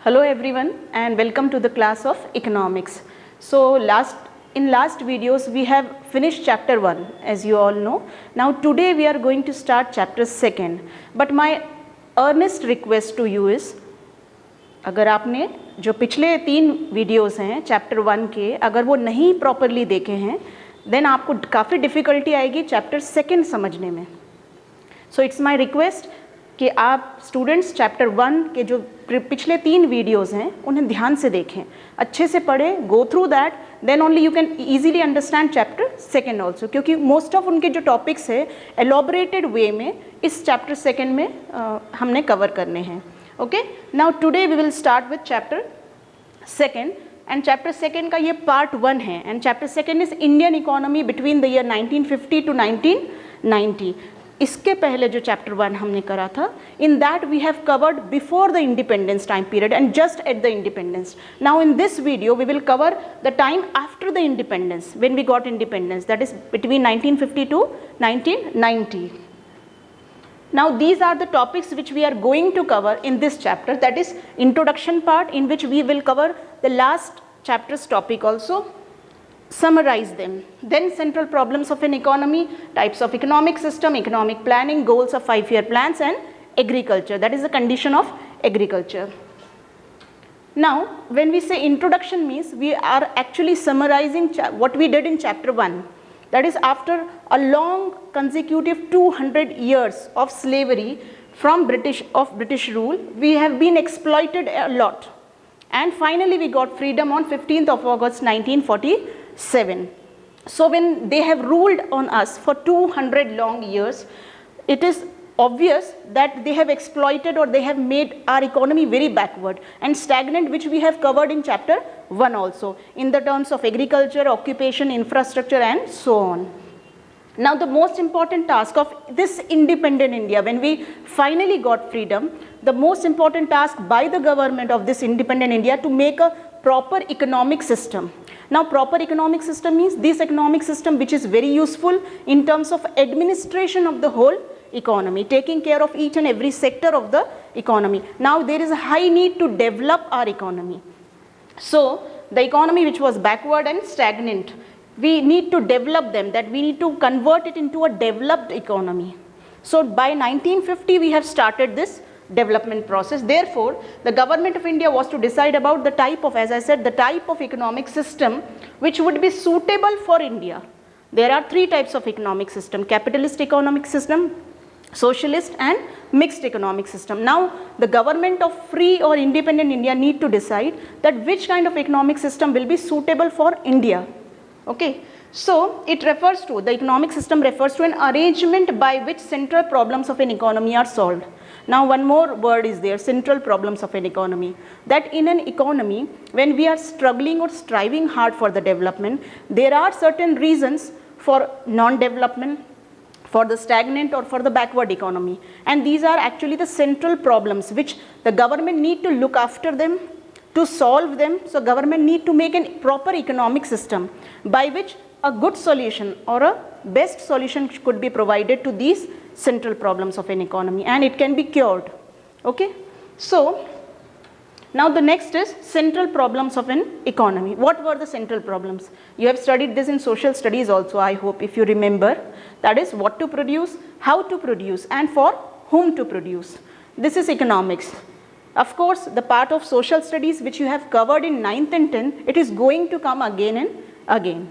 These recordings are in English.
Hello everyone and welcome to the class of economics. So in last videos we have finished chapter 1 as you all know. Now today we are going to start chapter 2. But my earnest request to you is अगर आपने जो पिछले 3 videos हैं chapter 1 के अगर वो नहीं properly देखे हैं देन आपको काफ़ी डिफ़िकल्टी आएगी चैप्टर 2 समझने में. सो इट्स माय रिक्वेस्ट कि आप स्टूडेंट्स चैप्टर 1 के जो पिछले 3 वीडियोस हैं उन्हें ध्यान से देखें, अच्छे से पढ़ें, go through that, then only you can easily understand chapter 2 also, क्योंकि मोस्ट ऑफ उनके जो टॉपिक्स है एलॉबरेटेड वे में इस चैप्टर 2 में हमने कवर करने हैं. Okay, now today we will start with chapter 2 and chapter 2 का ये पार्ट 1 है and chapter 2 is Indian economy between the year 1950 to 1990. इसके पहले जो चैप्टर 1 हमने करा था, in that we have covered before the independence time period and just at the independence. Now in this video we will cover the time after the independence, when we got independence, that is between 1950 to 1990. Now these are the topics which we are going to cover in this chapter, that is introduction part, in which we will cover the last chapter's topic also, summarize them. Then central problems of an economy, types of economic system, economic planning, goals of 5-year plans and agriculture, that is the condition of agriculture. Now when we say introduction means we are actually summarizing what we did in chapter 1. That is, after a long consecutive 200 years of slavery from British rule, we have been exploited a lot. And finally we got freedom on 15th of August 1947. So when they have ruled on us for 200 long years, it is obvious that they have exploited or they have made our economy very backward and stagnant, which we have covered in chapter 1 also, in the terms of agriculture, occupation, infrastructure and so on. Now the most important task of this independent India, when we finally got freedom, the most important task by the government of this independent India to make a proper economic system. Now proper economic system means this economic system which is very useful in terms of administration of the whole economy, taking care of each and every sector of the economy. Now there is a high need to develop our economy. So the economy which was backward and stagnant, we need to develop them, that we need to convert it into a developed economy. So by 1950 we have started this development process. Therefore the government of India was to decide about the type of, as I said, the type of economic system which would be suitable for India. There are 3 types of economic system: capitalist economic system, socialist and mixed economic system. Now the government of free or independent India need to decide that which kind of economic system will be suitable for India. Okay, so it refers to, the economic system refers to an arrangement by which central problems of an economy are solved. Now one more word is there, central problems of an economy, that in an economy when we are struggling or striving hard for the development, there are certain reasons for non-development, for the stagnant or for the backward economy, and these are actually the central problems which the government need to look after them, to solve them. So government need to make a proper economic system by which a good solution or a best solution could be provided to these central problems of an economy, and it can be cured. Okay, so now the next is central problems of an economy. What were the central problems? You have studied this in social studies also, I hope, if you remember. That is, what to produce, how to produce and for whom to produce. This is economics. Of course the part of social studies which you have covered in 9th and 10th, it is going to come again and again.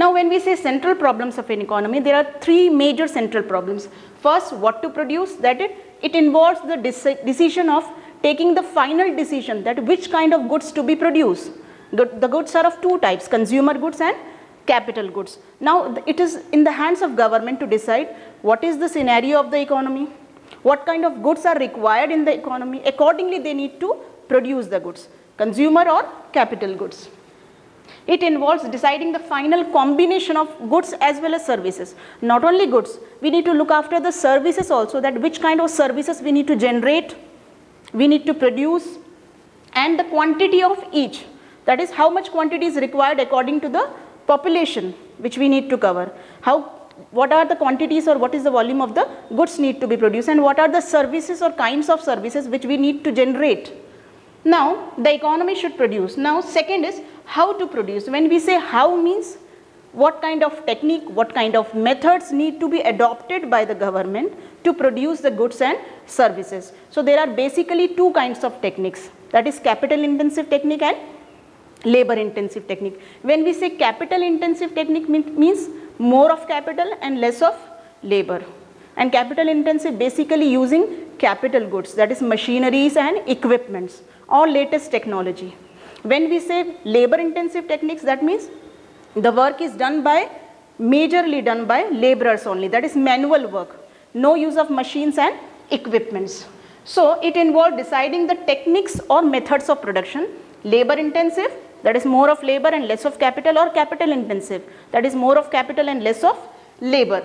Now when we say central problems of an economy, there are 3 major central problems. First, what to produce, that it involves the decision of taking the final decision that which kind of goods to be produced. The goods are of 2 types, consumer goods and capital goods. Now it is in the hands of government to decide what is the scenario of the economy, what kind of goods are required in the economy. Accordingly they need to produce the goods, consumer or capital goods. It involves deciding the final combination of goods as well as services. Not only goods, we need to look after the services also, that which kind of services we need to generate, we need to produce, and the quantity of each, that is how much quantity is required according to the population which we need to cover, what are the quantities or what is the volume of the goods need to be produced, and what are the services or kinds of services which we need to generate. Now the economy should produce. Now second is how to produce. When we say how, means what kind of technique, what kind of methods need to be adopted by the government to produce the goods and services. So there are basically two kinds of techniques, that is capital intensive technique and labor intensive technique. When we say capital intensive technique means more of capital and less of labor, and capital intensive basically using capital goods, that is machineries and equipments or latest technology. When we say labor intensive techniques, that means the work is majorly done by laborers only, that is manual work, no use of machines and equipments. So it involves deciding the techniques or methods of production. Labor intensive, that is more of labor and less of capital, or capital intensive, that is more of capital and less of labor.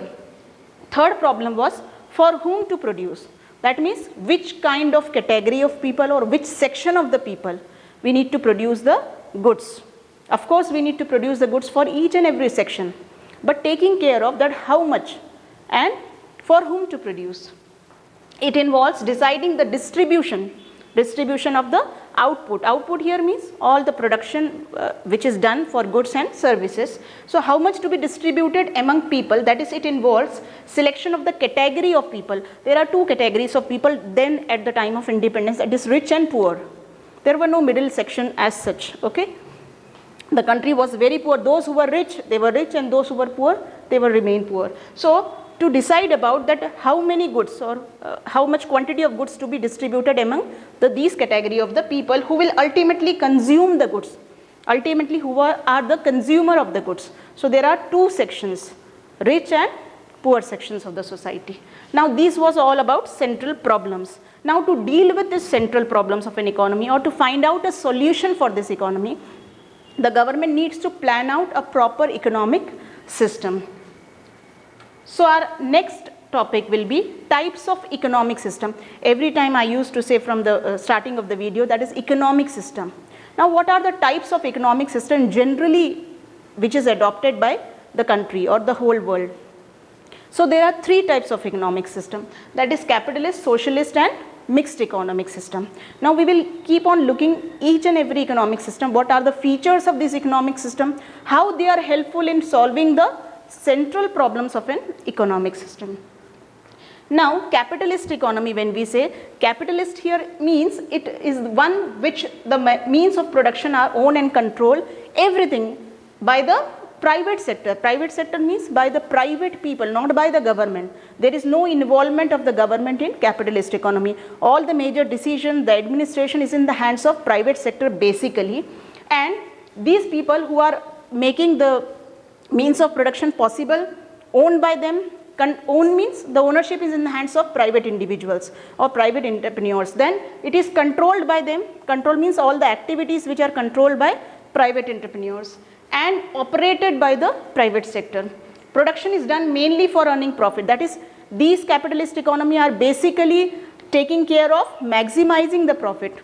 Third problem was for whom to produce. That means which kind of category of people or which section of the people we need to produce the goods. Of course, we need to produce the goods for each and every section, but taking care of that how much and for whom to produce. It involves deciding the distribution of the output. Output here means all the production which is done for goods and services. So how much to be distributed among people, that is it involves selection of the category of people. There are two categories of people then at the time of independence, that is rich and poor. There were no middle section as such, okay. The country was very poor. Those who were rich, they were rich, and those who were poor, they will remain poor. So to decide about that how many goods or how much quantity of goods to be distributed among these category of the people who will ultimately consume the goods, ultimately who are the consumer of the goods. So there are two sections, rich and poor sections of the society. Now this was all about central problems. Now to deal with these central problems of an economy or to find out a solution for this economy, the government needs to plan out a proper economic system. So our next topic will be types of economic system. Every time I used to say from the starting of the video, that is economic system. Now what are the types of economic system generally which is adopted by the country or the whole world? So there are three types of economic system, that is capitalist, socialist and mixed economic system. Now we will keep on looking each and every economic system, what are the features of this economic system, how they are helpful in solving the central problems of an economic system. Now capitalist economy, when we say capitalist here means it is one which the means of production are owned and control everything by the private sector. Private sector means by the private people, not by the government. There is no involvement of the government in capitalist economy. All the major decisions, the administration is in the hands of private sector basically, and these people who are making the means of production possible, owned by them. Own means the ownership is in the hands of private individuals or private entrepreneurs. Then it is controlled by them. Control means all the activities which are controlled by private entrepreneurs and operated by the private sector. Production is done mainly for earning profit. That is, these capitalist economy are basically taking care of maximizing the profit,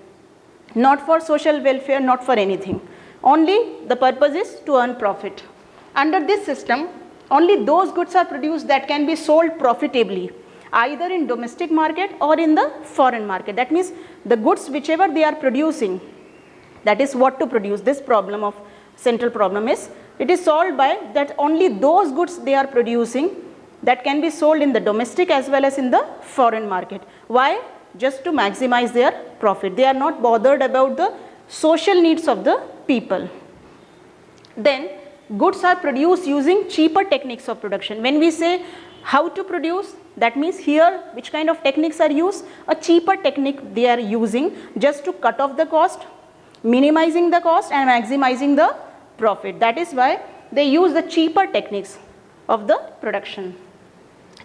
not for social welfare, not for anything. Only the purpose is to earn profit. Under this system, only those goods are produced that can be sold profitably, either in domestic market or in the foreign market. That means the goods whichever they are producing, that is what to produce. This problem of central problem is, it is solved by that only those goods they are producing that can be sold in the domestic as well as in the foreign market. Why? Just to maximize their profit. They are not bothered about the social needs of the people. Then goods are produced using cheaper techniques of production. When we say how to produce, that means here which kind of techniques are used? A cheaper technique they are using just to cut off the cost, minimizing the cost and maximizing the profit. That is why they use the cheaper techniques of the production.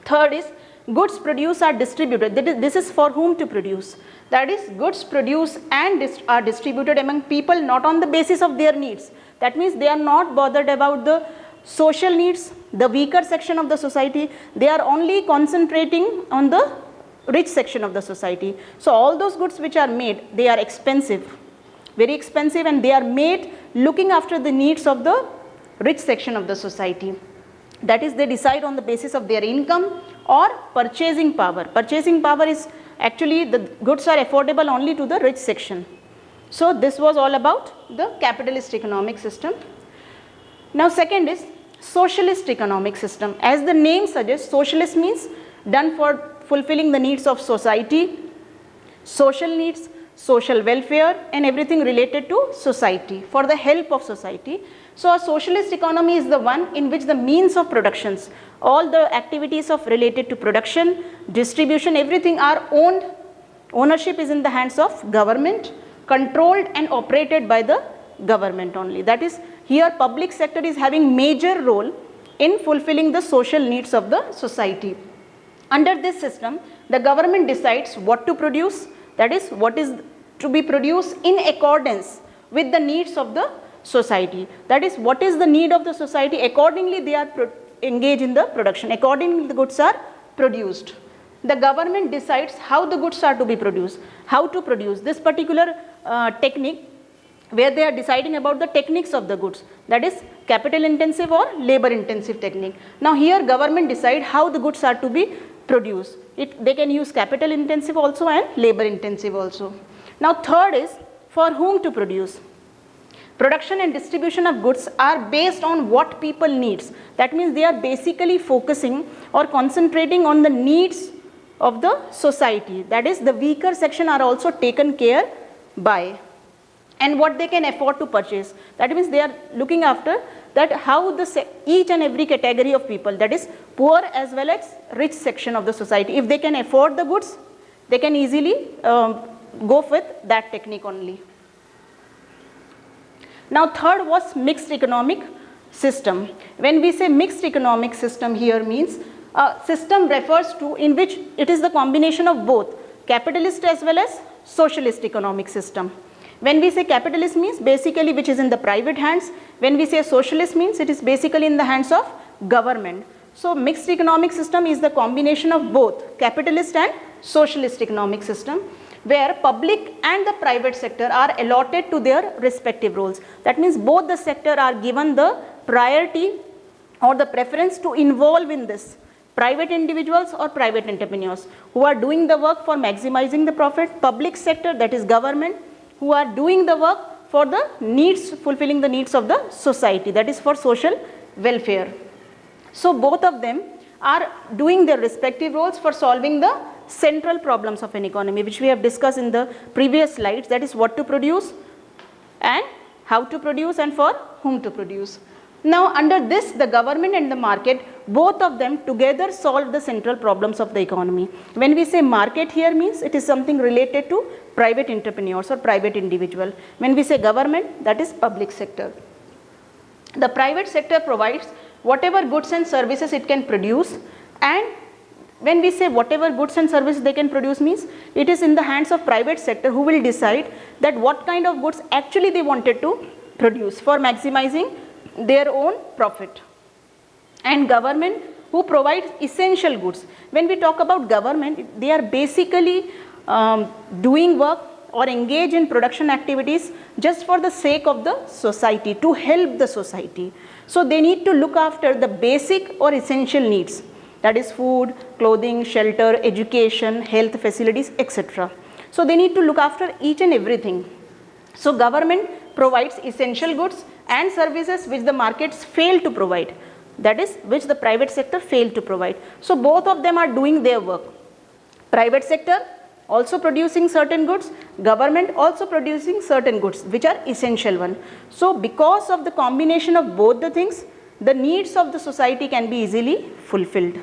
Third is goods produced are distributed. This is for whom to produce. That is, goods produced and are distributed among people not on the basis of their needs. That means they are not bothered about the social needs, the weaker section of the society. They are only concentrating on the rich section of the society. So all those goods which are made, they are expensive, very expensive, and they are made looking after the needs of the rich section of the society. That is, they decide on the basis of their income or purchasing power. Purchasing power is actually the goods are affordable only to the rich section. So this was all about the capitalist economic system. Now second is socialist economic system. As the name suggests, socialist means done for fulfilling the needs of society, social needs, social welfare and everything related to society, for the help of society. So a socialist economy is the one in which the means of productions, all the activities of related to production, distribution, everything are owned. Ownership is in the hands of government, controlled and operated by the government only. That is, here public sector is having major role in fulfilling the social needs of the society. Under this system, the government decides what to produce, that is, what is to be produced in accordance with the needs of the society. That is, what is the need of the society, accordingly they are engaged in the production, accordingly the goods are produced. The government decides how the goods are to be produced, how to produce this particular technique, where they are deciding about the techniques of the goods, that is capital intensive or labor intensive technique. Now here government decide how the goods are to be produced. They can use capital intensive also and labor intensive also. Now third is for whom to produce. Production and distribution of goods are based on what people needs. That means they are basically focusing or concentrating on the needs of the society. That is, the weaker section are also taken care by, and what they can afford to purchase. That means they are looking after that how the each and every category of people, that is poor as well as rich section of the society, if they can afford the goods, they can easily go with that technique only. Now third was mixed economic system. When we say mixed economic system here means system refers to in which it is the combination of both capitalist as well as socialist economic system. When we say capitalist means basically which is in the private hands, when we say socialist means it is basically in the hands of government. So mixed economic system is the combination of both capitalist and socialist economic system, where public and the private sector are allotted to their respective roles. That means both the sector are given the priority or the preference to involve in this. Private individuals or private entrepreneurs who are doing the work for maximizing the profit, public sector, that is government, who are doing the work for the needs, fulfilling the needs of the society, that is for social welfare. So both of them are doing their respective roles for solving the central problems of an economy, which we have discussed in the previous slides, that is what to produce and how to produce and for whom to produce. Now under this, the government and the market, both of them together solve the central problems of the economy. When we say market here means it is something related to private entrepreneurs or private individual. When we say government, that is public sector. The private sector provides whatever goods and services it can produce, and when we say whatever goods and services they can produce means it is in the hands of private sector who will decide that what kind of goods actually they wanted to produce for maximizing their own profit. And government who provides essential goods. When we talk about government, they are basically doing work or engage in production activities just for the sake of the society, to help the society. So they need to look after the basic or essential needs, that is food, clothing, shelter, education, health facilities, etc. So they need to look after each and everything. So government provides essential goods and services which the markets fail to provide, that is which the private sector fail to provide. So both of them are doing their work. Private sector also producing certain goods, government also producing certain goods which are essential one. So because of the combination of both the things, the needs of the society can be easily fulfilled.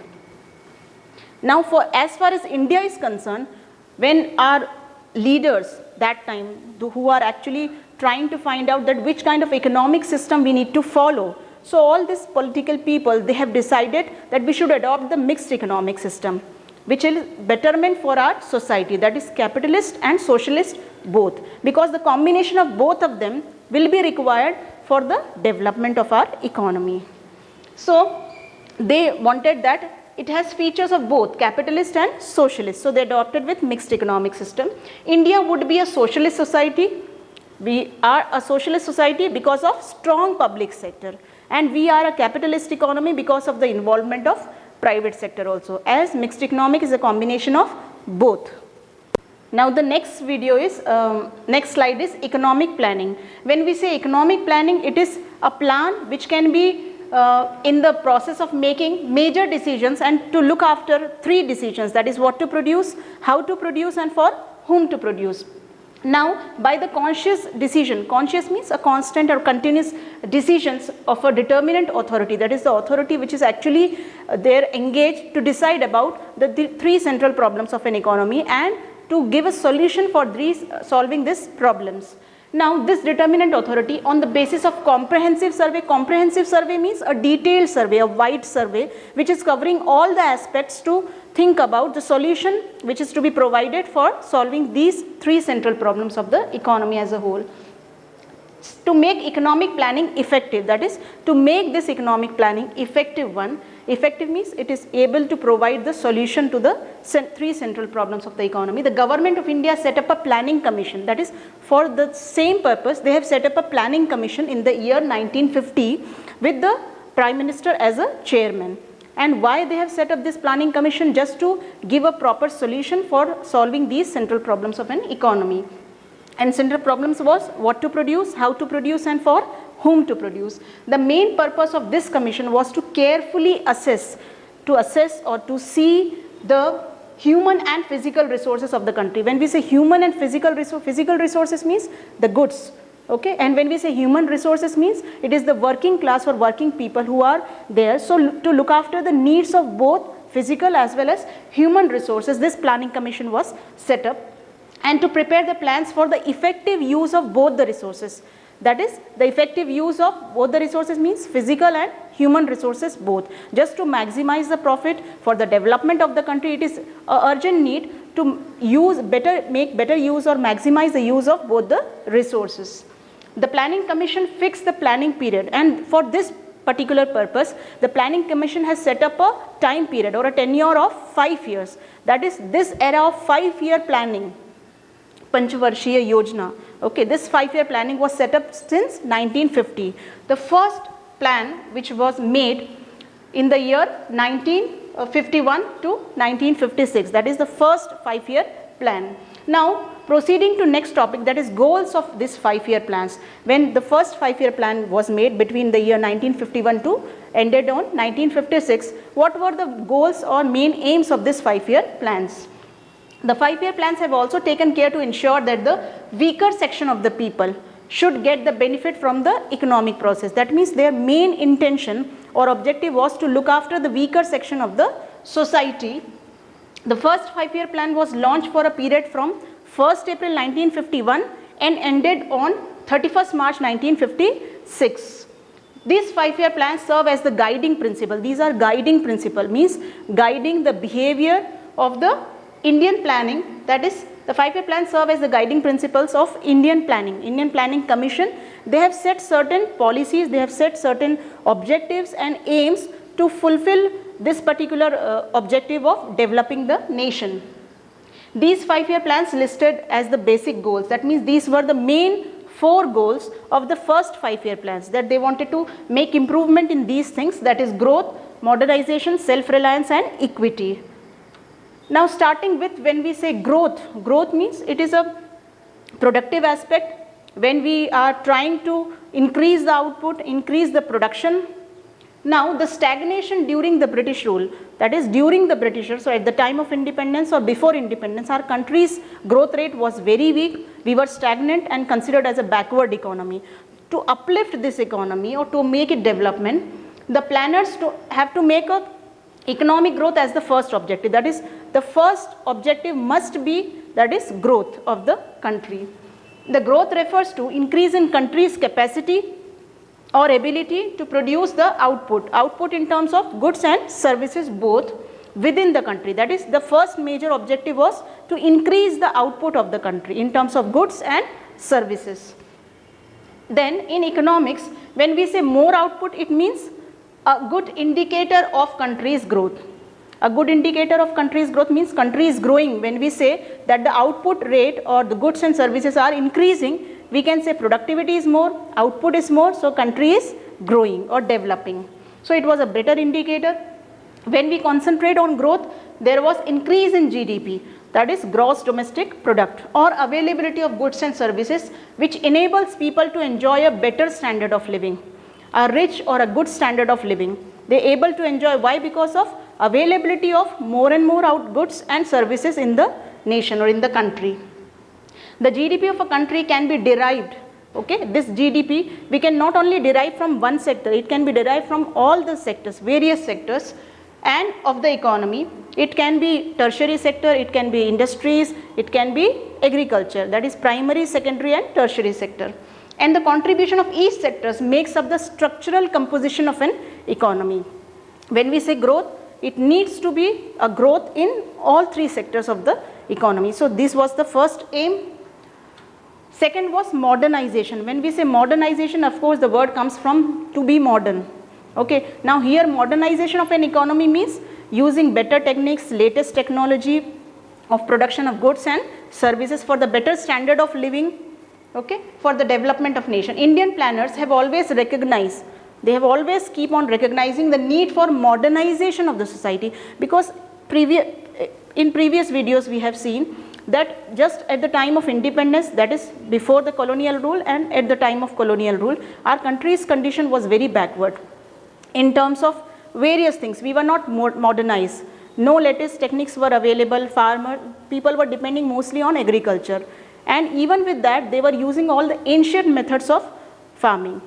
Now as far as India is concerned, when our leaders that time who are actually trying to find out that which kind of economic system we need to follow, so all these political people, they have decided that we should adopt the mixed economic system, which is betterment for our society, that is capitalist and socialist both, because the combination of both of them will be required for the development of our economy. So they wanted that it has features of both capitalist and socialist, so they adopted with mixed economic system. India would be a socialist society. We are a socialist society because of strong public sector, and we are a capitalist economy because of the involvement of private sector also, as mixed economic is a combination of both. Now the next video is, next slide is economic planning. When we say economic planning, it is a plan which can be in the process of making major decisions and to look after three decisions, that is what to produce, how to produce and for whom to produce. Now by the conscious decision, conscious means a constant or continuous decisions of a determinant authority, that is the authority which is actually there engaged to decide about the three central problems of an economy and to give a solution for these solving these problems. Now this determinant authority on the basis of comprehensive survey means a detailed survey, a wide survey which is covering all the aspects to think about the solution which is to be provided for solving these three central problems of the economy as a whole. To make economic planning effective, that is to make this economic planning effective one, effective means it is able to provide the solution to the three central problems of the economy. The government of India set up a planning commission, that is for the same purpose they have set up a planning commission in the year 1950 with the Prime Minister as a chairman. And why they have set up this planning commission? Just to give a proper solution for solving these central problems of an economy. And central problems was what to produce, how to produce and for whom to produce. The main purpose of this commission was to carefully assess or to see the human and physical resources of the country. When we say human and physical resources means the goods. Okay, and when we say human resources means it is the working class or working people who are there. So to look after the needs of both physical as well as human resources, this planning commission was set up, and to prepare the plans for the effective use of both the resources. That is the effective use of both the resources means physical and human resources both. Just to maximize the profit for the development of the country, it is an urgent need to make better use or maximize the use of both the resources. The planning commission fixed the planning period, and for this particular purpose the planning commission has set up a time period or a tenure of 5 years. That is this era of 5-year planning, Panchvarshiya Yojana. Okay, this 5-year planning was set up since 1950. The first plan which was made in the year 1951 to 1956, that is the first 5-year plan. Now proceeding to next topic, that is goals of this 5-year plans. When the first 5-year plan was made between the year 1951 to ended on 1956, what were the goals or main aims of this 5-year plans? The 5-year plans have also taken care to ensure that the weaker section of the people should get the benefit from the economic process. That means their main intention or objective was to look after the weaker section of the society. The first 5-year plan was launched for a period from 1st April 1951 and ended on 31st March 1956. These 5-year plans serve as the guiding principle. These are guiding principle, means guiding the behavior of the Indian planning. That is, the 5-year plans serve as the guiding principles of Indian planning. Indian Planning Commission, they have set certain policies, they have set certain objectives and aims to fulfill this particular objective of developing the nation. These 5-year plans listed as the basic goals. That means these were the main 4 goals of the first 5-year plans, that they wanted to make improvement in these things, that is growth, modernization, self-reliance and equity. Now starting with, when we say growth, growth means it is a productive aspect when we are trying to increase the output, increase the production. Now the stagnation during the British rule, that is during the Britishers, so at the time of independence or before independence, our country's growth rate was very weak. We were stagnant and considered as a backward economy. To uplift this economy or to make it development, the planners have to make a economic growth as the first objective. That is, the first objective must be, that is growth of the country. The growth refers to increase in country's capacity or ability to produce the output in terms of goods and services both within the country. That is, the first major objective was to increase the output of the country in terms of goods and services. Then in economics, when we say more output, it means a good indicator of country's growth. A good indicator of country's growth means country is growing. When we say that the output rate or the goods and services are increasing, we can say productivity is more, output is more, so country is growing or developing. So it was a better indicator. When we concentrate on growth, there was increase in GDP. that is gross domestic product, or availability of goods and services which enables people to enjoy a better standard of living, a rich or a good standard of living. They are able to enjoy, why? Because of availability of more and more goods and services in the nation or in the country. The GDP of a country can be derived, okay, this GDP we can not only derive from one sector, it can be derived from all the sectors, various sectors and of the economy. It can be tertiary sector, it can be industries, it can be agriculture, that is primary, secondary and tertiary sector. And the contribution of each sectors makes up the structural composition of an economy. When we say growth, it needs to be a growth in all three sectors of the economy. So this was the first aim. Second was modernization. When we say modernization, of course the word comes from to be modern. Okay, now here modernization of an economy means using better techniques, latest technology of production of goods and services for the better standard of living, okay, for the development of nation. Indian planners have always recognized, they have always keep on recognizing the need for modernization of the society, because in previous videos we have seen that just at the time of independence, that is before the colonial rule and at the time of colonial rule, our country's condition was very backward in terms of various things. We were not modernized, no latest techniques were available, people were depending mostly on agriculture, and even with that they were using all the ancient methods of farming.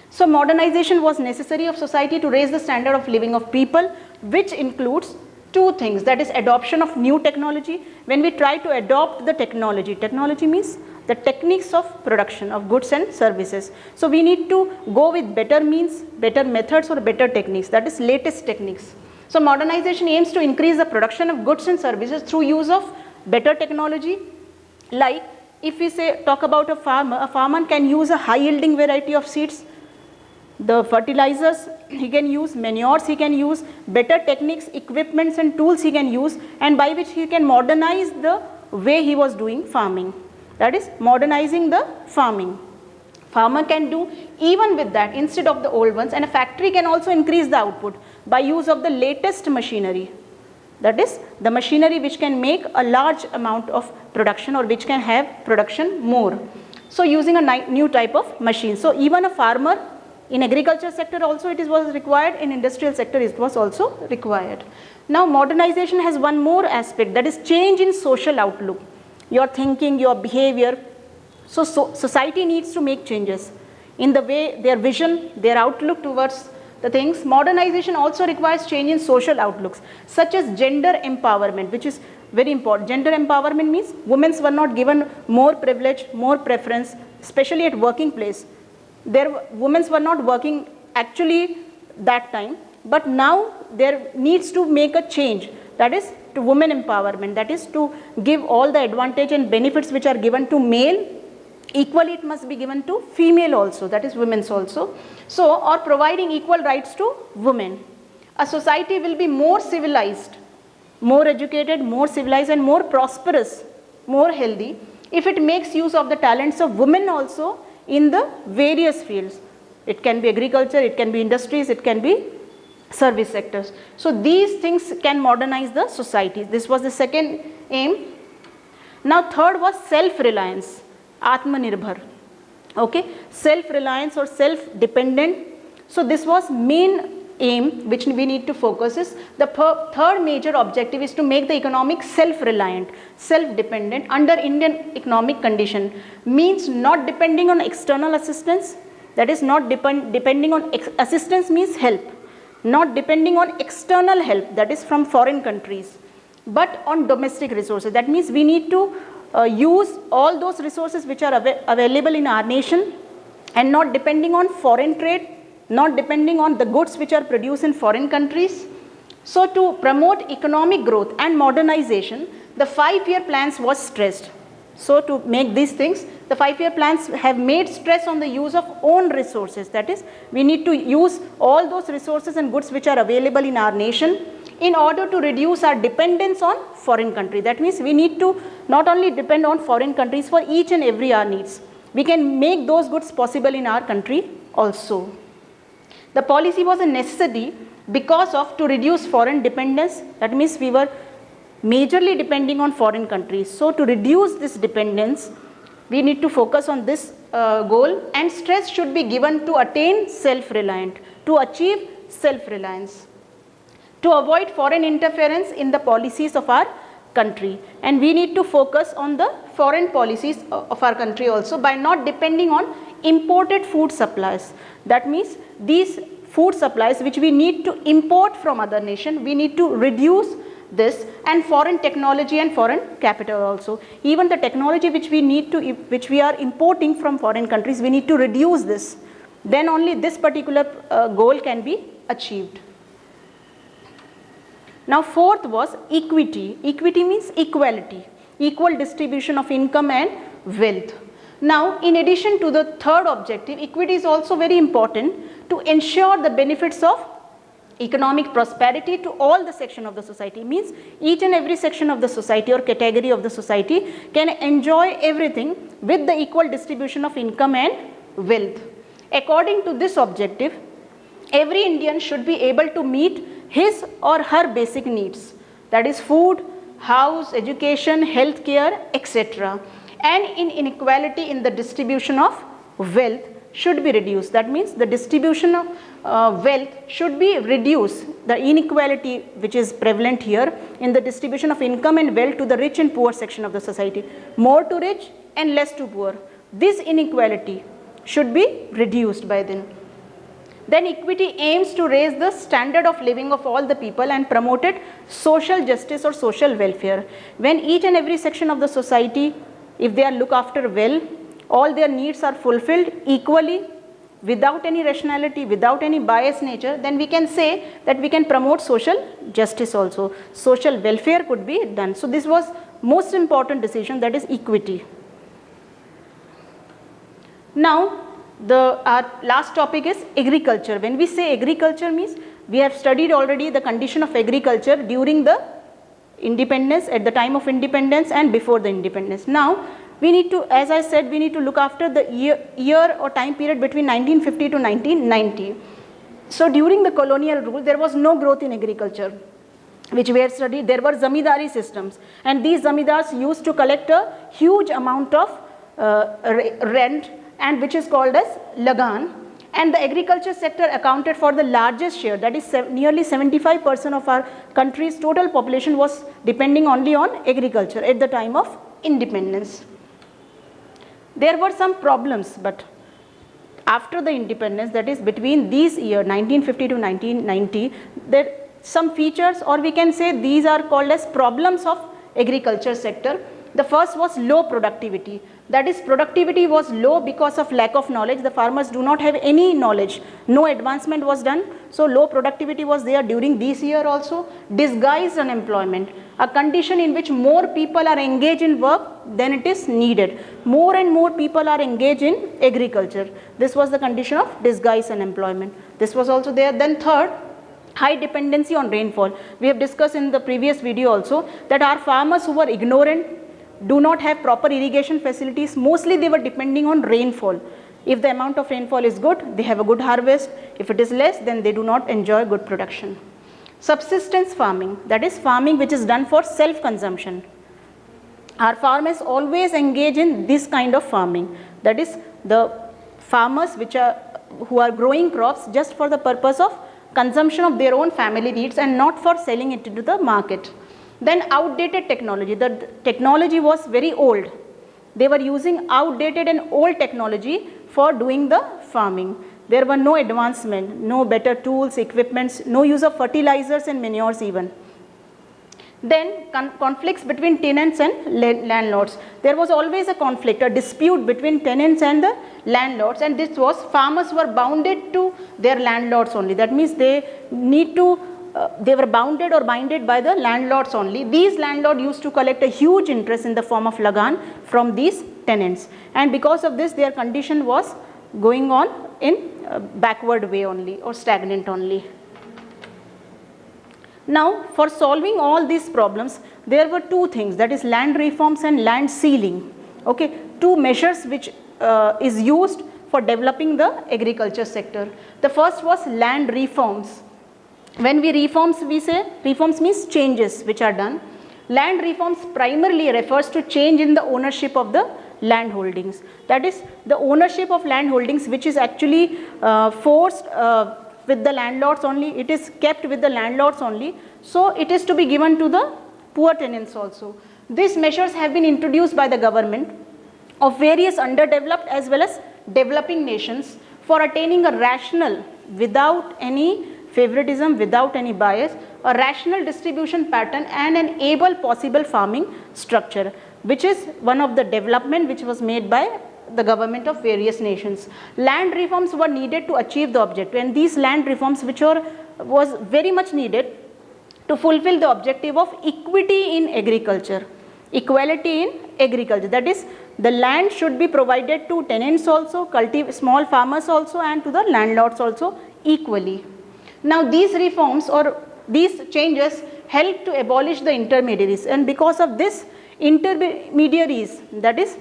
So modernization was necessary of society to raise the standard of living of people, which includes two things, that is adoption of new technology. When we try to adopt the technology means the techniques of production of goods and services. So we need to go with better means, better methods or better techniques, that is latest techniques. So modernization aims to increase the production of goods and services through use of better technology. Like if we say talk about a farmer can use a high yielding variety of seeds, the fertilizers he can use, manures he can use, better techniques, equipments and tools he can use, and by which he can modernize the way he was doing farming. That is modernizing the farming. Farmer can do even with that instead of the old ones, and a factory can also increase the output by use of the latest machinery. That is the machinery which can make a large amount of production or which can have production more. So using a new type of machine. So even a farmer in agriculture sector also it was required, in industrial sector it was also required. Now modernization has one more aspect, that is change in social outlook, your thinking, your behavior. So society needs to make changes in the way their vision, their outlook towards the things. Modernization also requires change in social outlooks, such as gender empowerment, which is very important. Gender empowerment means women were not given more privilege, more preference, especially at working place. Women were not working actually that time, but now there needs to make a change, that is to women empowerment, that is to give all the advantage and benefits which are given to male, equally it must be given to female also, that is women's also. So, or providing equal rights to women. A society will be more civilized, more educated, more civilized and more prosperous, more healthy if it makes use of the talents of women also in the various fields. It can be agriculture, it can be industries, it can be service sectors. So these things can modernize the society. This was the second aim. Now third was self-reliance, Atmanirbhar. Okay, self-reliance or self-dependent. So this was main aim which we need to focus is the third major objective is to make the economic self-reliant, self-dependent under Indian economic condition, means not depending on external assistance, that is not depending on assistance means help, not depending on external help, that is from foreign countries, but on domestic resources. That means we need to use all those resources which are available in our nation and not depending on foreign trade, not depending on the goods which are produced in foreign countries. So to promote economic growth and modernization, the 5-year plans was stressed. So to make these things, the 5-year plans have made stress on the use of own resources. That is, we need to use all those resources and goods which are available in our nation in order to reduce our dependence on foreign country. That means we need to not only depend on foreign countries for each and every our needs. We can make those goods possible in our country also. The policy was a necessity because of to reduce foreign dependence. That means we were majorly depending on foreign countries. So to reduce this dependence, we need to focus on this goal, and stress should be given to attain self-reliant, to achieve self-reliance, to avoid foreign interference in the policies of our country. And we need to focus on the foreign policies of our country also by not depending on imported food supplies. That means these food supplies which we need to import from other nation, we need to reduce this, and foreign technology and foreign capital also. Even the technology which we are importing from foreign countries, we need to reduce this. Then only this particular goal can be achieved. Now fourth was equity. Equity means equality, equal distribution of income and wealth. Now in addition to the third objective, equity is also very important to ensure the benefits of economic prosperity to all the section of the society. Means each and every section of the society or category of the society can enjoy everything with the equal distribution of income and wealth. According to this objective, every Indian should be able to meet his or her basic needs, that is food, house, education, health care, etc. And inequality in the distribution of wealth should be reduced. That means the distribution of wealth should be reduced, the inequality which is prevalent here in the distribution of income and wealth to the rich and poor section of the society, more to rich and less to poor. This inequality should be reduced by then. Then equity aims to raise the standard of living of all the people and promoted social justice or social welfare. When each and every section of the society, if they are looked after well, all their needs are fulfilled equally without any rationality, without any biased nature, then we can say that we can promote social justice also. Social welfare could be done. So this was most important decision, that is equity. Now our last topic is agriculture. When we say agriculture means, we have studied already the condition of agriculture during the independence, at the time of independence and before the independence. Now we need to, as I said, we need to look after the year or time period between 1950 to 1990. So during the colonial rule, there was no growth in agriculture, which we have studied. There were zamindari systems, and these zamindars used to collect a huge amount of rent, and which is called as lagan, and the agriculture sector accounted for the largest share, that is nearly 75% of our country's total population was depending only on agriculture at the time of independence. There were some problems, but after the independence, that is between these years 1950 to 1990, there some features, or we can say these are called as problems of agriculture sector. The first was low productivity. That is, productivity was low because of lack of knowledge. The farmers do not have any knowledge. No advancement was done. So low productivity was there during this year also. Disguised unemployment, a condition in which more people are engaged in work than it is needed. More and more people are engaged in agriculture. This was the condition of disguised unemployment. This was also there. Then third, high dependency on rainfall. We have discussed in the previous video also that our farmers who were ignorant, do not have proper irrigation facilities, mostly they were depending on rainfall. If the amount of rainfall is good, they have a good harvest. If it is less, then they do not enjoy good production. Subsistence farming, that is farming which is done for self-consumption. Our farmers always engage in this kind of farming. That is, the farmers who are growing crops just for the purpose of consumption of their own family needs and not for selling it into the market. Then outdated technology. The technology was very old. They were using outdated and old technology for doing the farming. There were no advancement, no better tools, equipments, no use of fertilizers and manures even. Then conflicts between tenants and landlords. There was always a conflict, a dispute between tenants and the landlords, and this was farmers were bounded to their landlords only. That means they need to they were bounded or binded by the landlords only. These landlords used to collect a huge interest in the form of lagan from these tenants, and because of this their condition was going on in a backward way only or stagnant only. Now for solving all these problems, there were two things, that is land reforms and land sealing. Okay, two measures which is used for developing the agriculture sector. The first was land reforms. When we reforms, we say reforms means changes which are done. Land reforms primarily refers to change in the ownership of the land holdings. That is, the ownership of land holdings which is actually forced with the landlords only, it is kept with the landlords only, so it is to be given to the poor tenants also. These measures have been introduced by the government of various underdeveloped as well as developing nations for attaining a rational, without any favoritism, without any bias, a rational distribution pattern and an able possible farming structure, which is one of the development which was made by the government of various nations. Land reforms were needed to achieve the objective, and these land reforms which was very much needed to fulfill the objective of equity in agriculture, equality in agriculture. That is, the land should be provided to tenants also, small farmers also, and to the landlords also equally. Now these reforms or these changes help to abolish the intermediaries, and because of this intermediaries, that is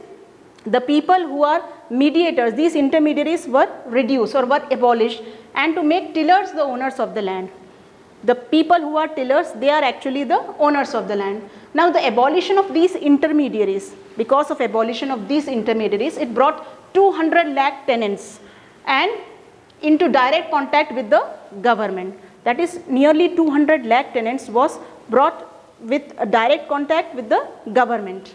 the people who are mediators, these intermediaries were reduced or were abolished, and to make tillers the owners of the land. The people who are tillers, they are actually the owners of the land. Now the abolition of these intermediaries, because of abolition of these intermediaries, it brought 200 lakh tenants and into direct contact with the government. That is, nearly 200 lakh tenants was brought with a direct contact with the government.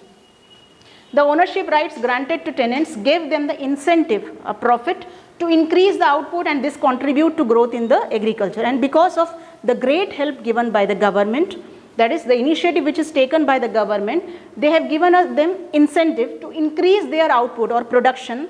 The ownership rights granted to tenants gave them the incentive, a profit, to increase the output, and this contribute to growth in the agriculture. And because of the great help given by the government, that is the initiative which is taken by the government, they have given them incentive to increase their output or production,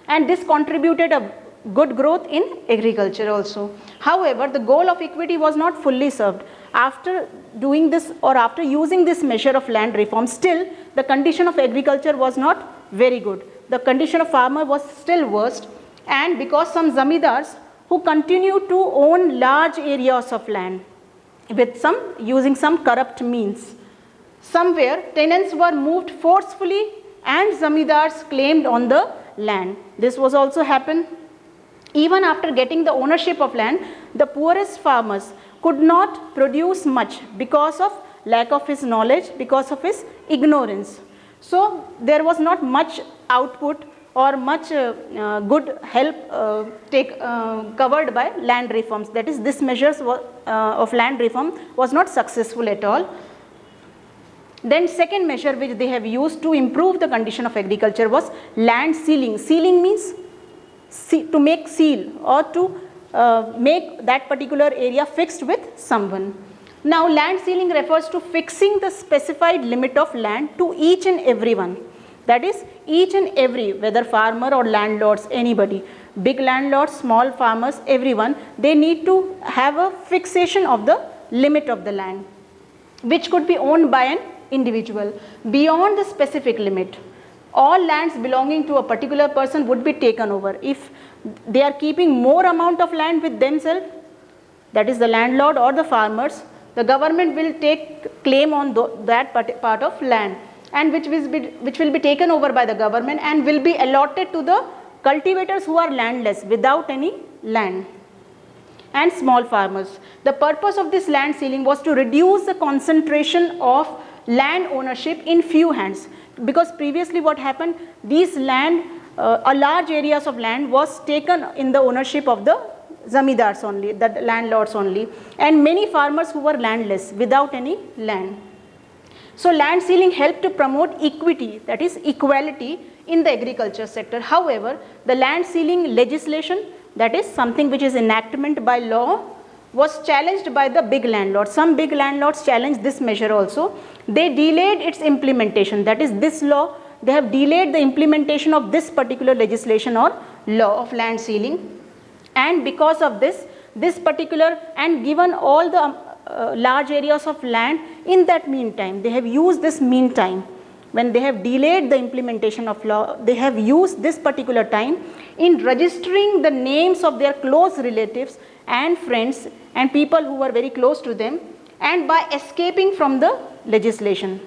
and this contributed a good growth in agriculture also. However, the goal of equity was not fully served. After doing this or after using this measure of land reform, still the condition of agriculture was not very good. The condition of farmer was still worst, and because some zamindars who continued to own large areas of land with using some corrupt means. Somewhere tenants were moved forcefully and zamindars claimed on the land. This was also happened. Even after getting the ownership of land, the poorest farmers could not produce much because of lack of his knowledge, because of his ignorance. So there was not much output or much good help covered by land reforms. That is, this measures of land reform was not successful at all. Then second measure which they have used to improve the condition of agriculture was land sealing. Sealing means to make seal or to make that particular area fixed with someone. Now land sealing refers to fixing the specified limit of land to each and everyone. That is, each and every, whether farmer or landlords, anybody, big landlords, small farmers, everyone, they need to have a fixation of the limit of the land, which could be owned by an individual. Beyond the specific limit, all lands belonging to a particular person would be taken over. If they are keeping more amount of land with themselves, that is the landlord or the farmers, the government will take claim on that part of land, and which will be taken over by the government and will be allotted to the cultivators who are landless without any land and small farmers. The purpose of this land sealing was to reduce the concentration of land ownership in few hands, because previously what happened, these land, a large areas of land was taken in the ownership of the zamindars only, the landlords only, and many farmers who were landless without any land. So land sealing helped to promote equity, that is equality in the agriculture sector. However, the land sealing legislation, that is something which is enactment by law, was challenged by the big landlords. Some big landlords challenged this measure also. They delayed its implementation, that is this law, they have delayed the implementation of this particular legislation or law of land sealing, and because of this particular, and given all the large areas of land, in that meantime they have used this meantime, when they have delayed the implementation of law, they have used this particular time in registering the names of their close relatives and friends and people who were very close to them, and by escaping from the legislation.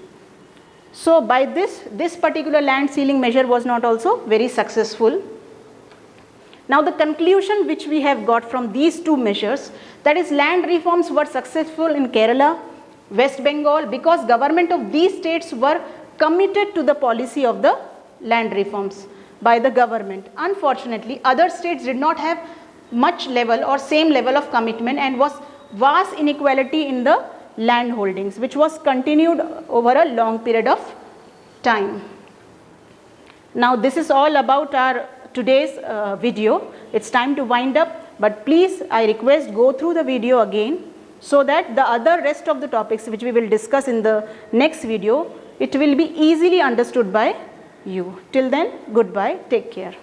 So by this particular land sealing measure was not also very successful. Now the conclusion which we have got from these two measures, that is land reforms were successful in Kerala, West Bengal, because government of these states were committed to the policy of the land reforms by the government. Unfortunately, other states did not have much level or same level of commitment, and was vast inequality in the land holdings, which was continued over a long period of time. Now this is all about our today's video. It's time to wind up, but please, I request, go through the video again, so that the other rest of the topics which we will discuss in the next video, it will be easily understood by you. Till then, goodbye, take care.